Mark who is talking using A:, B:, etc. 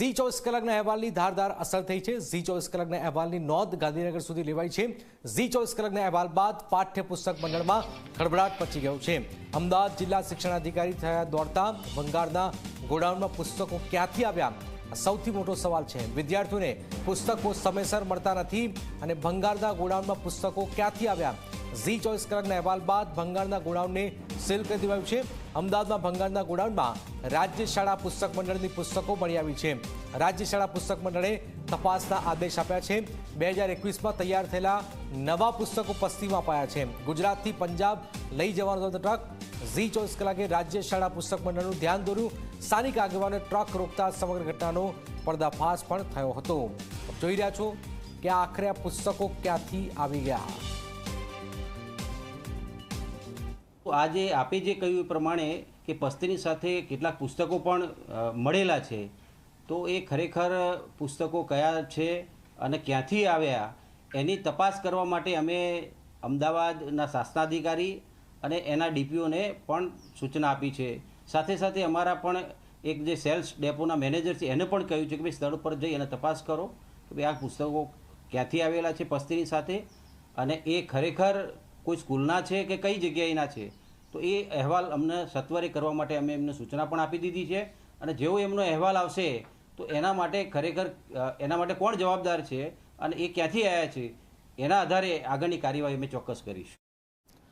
A: ઝી 24 કલાકના અહેવાલની ધારદાર અસર થઈ છે। ઝી 24 કલાકના અહેવાલની નોંધ ગાંધીનગર સુધી લેવાઈ છે। ઝી 24 કલાકના અહેવાલ બાદ પાઠ્યપુસ્તક મંડળમાં ખળભળાટ મચી ગયો છે। અમદાવાદ જિલ્લા શિક્ષણાધિકારી થયા દોડતા ભંગારના ગોડાઉનમાં પુસ્તકો ક્યાંથી આવ્યા સૌથી મોટો સવાલ છે। વિદ્યાર્થીઓને પુસ્તકો સમયસર મળતા નથી અને ભંગારના ગોડાઉનમાં પુસ્તકો ક્યાંથી આવ્યા। ઝી 24 કલાકના અહેવાલ બાદ ભંગારના ગોડાઉનને સીલ કરી દેવાયું છે। અમદાવાદમાં ભંગારના ગોડાઉનમાં રાજ્ય શાળા પુસ્તક મંડળની પુસ્તકો મળી આવી છે। રાજ્ય શાળા પુસ્તક મંડળે તપાસના આદેશ આપ્યા છે। 2021માં તૈયાર થયેલા નવા પુસ્તકો પસ્તીમાં અપાયા છે। ગુજરાતથી પંજાબ લઈ જવાનો હતો ટ્રક। ઝી 24 કલાકે રાજ્ય શાળા પુસ્તક મંડળનું ધ્યાન દોર્યું। સ્થાનિક આગેવાનોએ ટ્રક રોકતા સમગ્ર ઘટનાનો પર્દાફાશ પણ થયો હતો। જોઈ રહ્યા છો કે આખરે આ પુસ્તકો ક્યાંથી આવી ગયા।
B: આજે આપે જે કહ્યું એ પ્રમાણે કે પસ્તીની સાથે કેટલાક પુસ્તકો પણ મળેલા છે, તો એ ખરેખર પુસ્તકો કયા છે અને ક્યાંથી આવ્યા એની તપાસ કરવા માટે અમે અમદાવાદના શાસનાધિકારી અને એના ડીપીઓને પણ સૂચના આપી છે। સાથે સાથે અમારા પણ એક જે સેલ્સ ડેપોના મેનેજર છે એને પણ કહ્યું છે કે ભાઈ સ્થળ પર જઈ અને તપાસ કરો કે ભાઈ આ પુસ્તકો ક્યાંથી આવેલા છે પસ્તીની સાથે અને એ ખરેખર કોઈ સ્કૂલના છે કે કઈ જગ્યાએના છે। તો એ અહેવાલ અમને સત્વરે કરવા માટે અમે એમને સૂચના પણ આપી દીધી છે અને જેવો એમનો અહેવાલ આવશે તો એના માટે ખરેખર એના માટે કોણ જવાબદાર છે અને એ ક્યાંથી આવ્યા છે એના આધારે આગળની કાર્યવાહી અમે ચોક્કસ કરીશું।